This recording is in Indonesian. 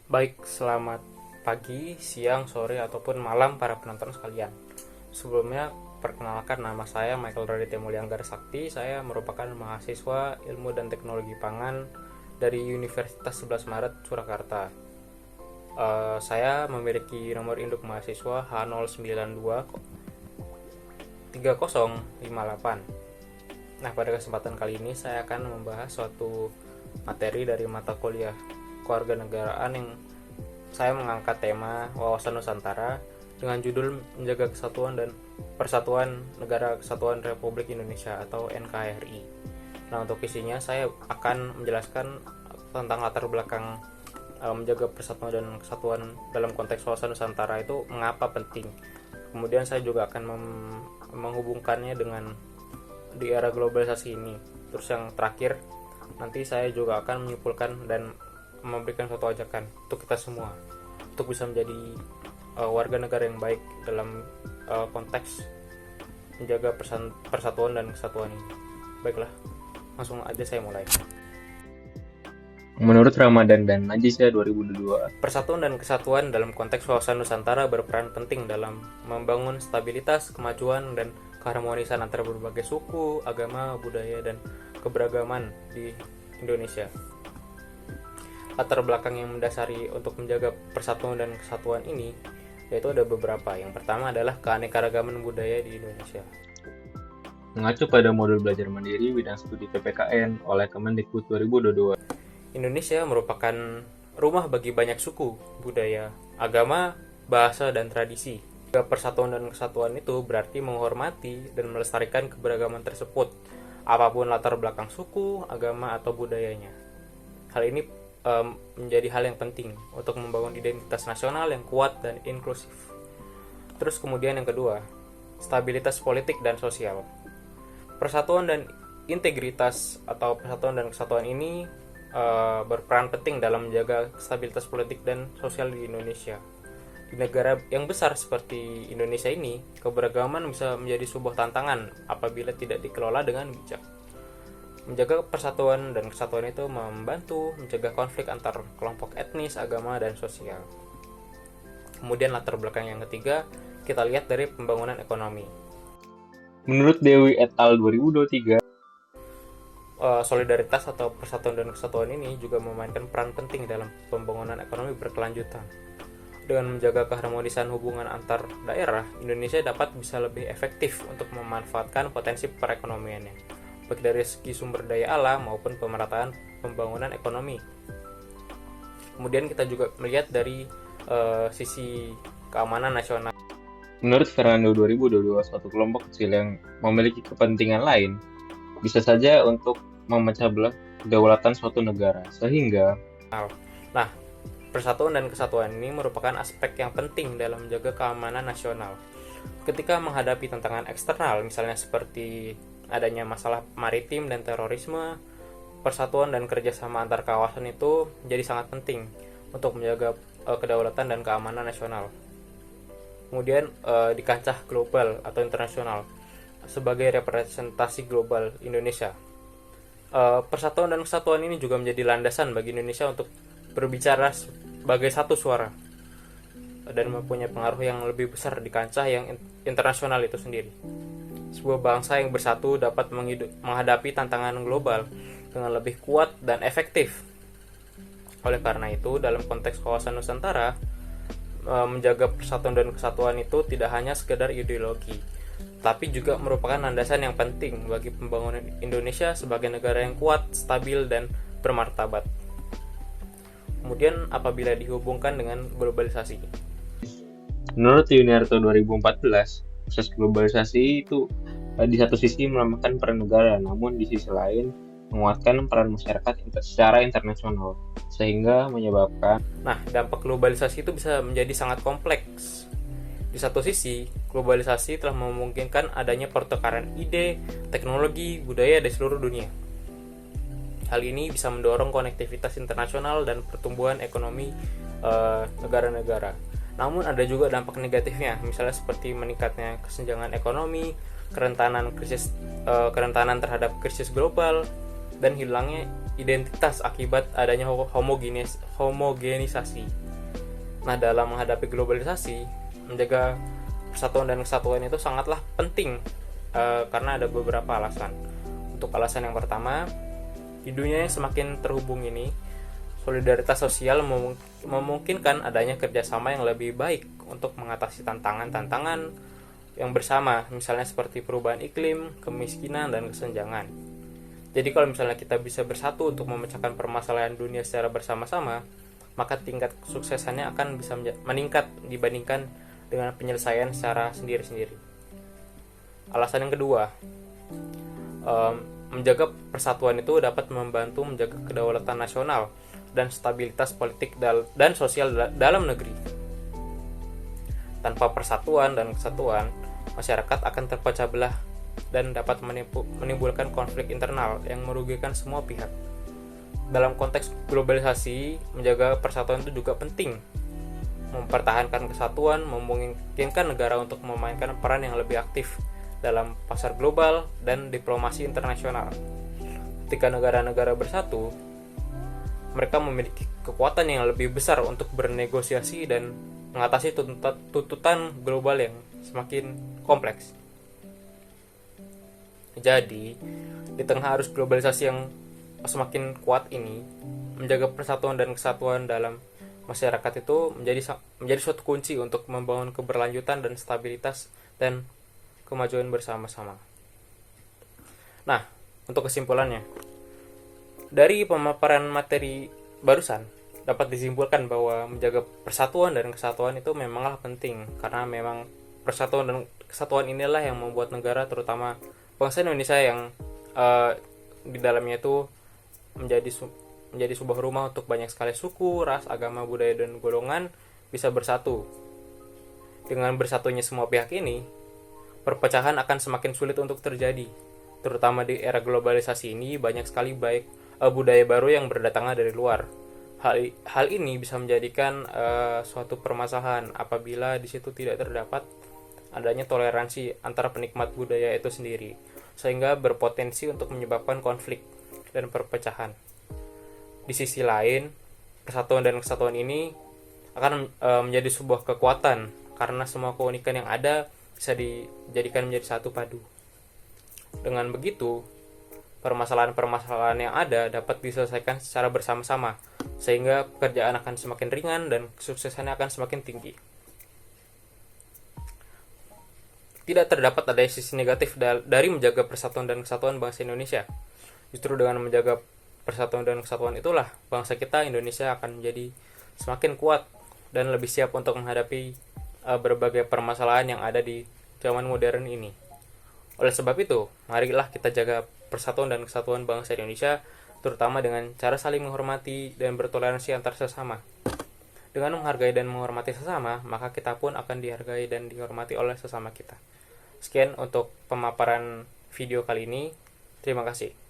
Baik, selamat pagi, siang, sore, ataupun malam para penonton sekalian. Sebelumnya, perkenalkan nama saya Michael Raditya Mulyanggar Sakti. Saya merupakan mahasiswa Ilmu dan Teknologi Pangan dari Universitas 11 Maret, Surakarta. Saya memiliki nomor induk mahasiswa H092 3058. Nah, pada kesempatan kali ini saya akan membahas suatu materi dari mata kuliah kewarganegaraan yang saya mengangkat tema wawasan Nusantara dengan judul menjaga kesatuan dan persatuan Negara Kesatuan Republik Indonesia atau NKRI. Nah, untuk isinya saya akan menjelaskan tentang latar belakang menjaga persatuan dan kesatuan dalam konteks wawasan Nusantara itu mengapa penting. Kemudian saya juga akan menghubungkannya dengan di era globalisasi ini. Terus yang terakhir, nanti saya juga akan menyimpulkan dan memberikan suatu ajakan untuk kita semua untuk bisa menjadi warga negara yang baik dalam konteks menjaga persatuan dan kesatuan ini. Baiklah, langsung aja saya mulai. Menurut Ramadan dan Najisya 2022, Persatuan dan kesatuan dalam konteks wawasan Nusantara berperan penting dalam membangun stabilitas, kemajuan, dan keharmonisan antara berbagai suku, agama, budaya, dan keberagaman di Indonesia. Latar belakang yang mendasari untuk menjaga persatuan dan kesatuan ini yaitu ada beberapa. Yang pertama adalah keanekaragaman budaya di Indonesia. mengacu pada modul belajar mandiri bidang studi PPKN oleh Kemendikbud 2022. Indonesia merupakan rumah bagi banyak suku, budaya, agama, bahasa, dan tradisi. Persatuan dan kesatuan itu berarti menghormati dan melestarikan keberagaman tersebut, apapun latar belakang suku, agama, atau budayanya. Hal ini menjadi hal yang penting untuk membangun identitas nasional yang kuat dan inklusif. Terus kemudian yang kedua, stabilitas politik dan sosial. Persatuan dan integritas atau persatuan dan kesatuan ini berperan penting dalam menjaga stabilitas politik dan sosial di Indonesia. Di negara yang besar seperti Indonesia ini, keberagaman bisa menjadi sebuah tantangan apabila tidak dikelola dengan bijak. Menjaga persatuan dan kesatuan itu membantu mencegah konflik antar kelompok etnis, agama, dan sosial. Kemudian latar belakang yang ketiga, kita lihat dari pembangunan ekonomi. Menurut Dewi et al. 2023, Solidaritas atau persatuan dan kesatuan ini juga memainkan peran penting dalam pembangunan ekonomi berkelanjutan. Dengan menjaga keharmonisan hubungan antar daerah, Indonesia dapat bisa lebih efektif untuk memanfaatkan potensi perekonomiannya, baik dari segi sumber daya alam maupun pemerataan pembangunan ekonomi. Kemudian kita juga melihat dari sisi keamanan nasional. menurut Fernando 2022, suatu kelompok kecil yang memiliki kepentingan lain bisa saja untuk memecah belah kedaulatan suatu negara, sehingga Nah, persatuan dan kesatuan ini merupakan aspek yang penting dalam menjaga keamanan nasional. Ketika menghadapi tantangan eksternal, misalnya seperti adanya masalah maritim dan terorisme, persatuan dan kerjasama antar kawasan itu jadi sangat penting untuk menjaga kedaulatan dan keamanan nasional. Kemudian di kancah global atau internasional, sebagai representasi global Indonesia, persatuan dan kesatuan ini juga menjadi landasan bagi Indonesia untuk berbicara sebagai satu suara dan mempunyai pengaruh yang lebih besar di kancah yang internasional itu sendiri. Sebuah bangsa yang bersatu dapat menghadapi tantangan global dengan lebih kuat dan efektif. Oleh karena itu, dalam konteks kawasan Nusantara, menjaga persatuan dan kesatuan itu tidak hanya sekedar ideologi, tapi juga merupakan landasan yang penting bagi pembangunan Indonesia sebagai negara yang kuat, stabil, dan bermartabat. Kemudian apabila dihubungkan dengan globalisasi. menurut Yuniarto 2014, proses globalisasi itu di satu sisi melemahkan peran negara, namun di sisi lain menguatkan peran masyarakat secara internasional, sehingga menyebabkan Dampak globalisasi itu bisa menjadi sangat kompleks. Di satu sisi, globalisasi telah memungkinkan adanya pertukaran ide, teknologi, budaya di seluruh dunia. Hal ini bisa mendorong konektivitas internasional dan pertumbuhan ekonomi negara-negara. Namun ada juga dampak negatifnya, misalnya seperti meningkatnya kesenjangan ekonomi, kerentanan terhadap krisis global, dan hilangnya identitas akibat adanya homogenisasi. Nah, dalam menghadapi globalisasi, menjaga persatuan dan kesatuan itu sangatlah penting karena ada beberapa alasan. Untuk alasan yang pertama, di dunia yang semakin terhubung ini, solidaritas sosial memungkinkan adanya kerjasama yang lebih baik untuk mengatasi tantangan-tantangan yang bersama, misalnya seperti perubahan iklim, kemiskinan, dan kesenjangan. Jadi kalau misalnya kita bisa bersatu untuk memecahkan permasalahan dunia secara bersama-sama, maka tingkat kesuksesannya akan bisa meningkat dibandingkan dengan penyelesaian secara sendiri-sendiri. Alasan yang kedua, menjaga persatuan itu dapat membantu menjaga kedaulatan nasional dan stabilitas politik dan sosial dalam negeri. Tanpa persatuan dan kesatuan, masyarakat akan terpecah belah dan dapat menimbulkan konflik internal yang merugikan semua pihak. Dalam konteks globalisasi, menjaga persatuan itu juga penting. Mempertahankan kesatuan memungkinkan negara untuk memainkan peran yang lebih aktif dalam pasar global dan diplomasi internasional. Ketika negara-negara bersatu, mereka memiliki kekuatan yang lebih besar untuk bernegosiasi dan mengatasi tuntutan global yang semakin kompleks. Jadi, di tengah arus globalisasi yang semakin kuat ini, menjaga persatuan dan kesatuan dalam masyarakat itu menjadi suatu kunci untuk membangun keberlanjutan dan stabilitas dan kemajuan bersama-sama. Nah, untuk kesimpulannya, dari pemaparan materi barusan dapat disimpulkan bahwa menjaga persatuan dan kesatuan itu memanglah penting, karena memang persatuan dan kesatuan inilah yang membuat negara, terutama bangsa Indonesia yang di dalamnya itu menjadi sebuah rumah untuk banyak sekali suku, ras, agama, budaya, dan golongan bisa bersatu. Dengan bersatunya semua pihak ini, perpecahan akan semakin sulit untuk terjadi. Terutama di era globalisasi ini, banyak sekali budaya baru yang berdatangan dari luar. Hal ini bisa menjadikan suatu permasalahan apabila di situ tidak terdapat adanya toleransi antara penikmat budaya itu sendiri, sehingga berpotensi untuk menyebabkan konflik dan perpecahan. Di sisi lain, persatuan dan kesatuan ini akan menjadi sebuah kekuatan karena semua keunikan yang ada bisa dijadikan menjadi satu padu. Dengan begitu, permasalahan-permasalahan yang ada dapat diselesaikan secara bersama-sama, sehingga pekerjaan akan semakin ringan dan kesuksesannya akan semakin tinggi. Tidak terdapat adanya sisi negatif dari menjaga persatuan dan kesatuan bangsa Indonesia. Justru dengan menjaga persatuan dan kesatuan itulah bangsa kita Indonesia akan menjadi semakin kuat dan lebih siap untuk menghadapi berbagai permasalahan yang ada di zaman modern ini. Oleh sebab itu, marilah kita jaga persatuan dan kesatuan bangsa Indonesia, terutama dengan cara saling menghormati dan bertoleransi antar sesama. Dengan menghargai dan menghormati sesama, maka kita pun akan dihargai dan dihormati oleh sesama kita. Sekian untuk pemaparan video kali ini. Terima kasih.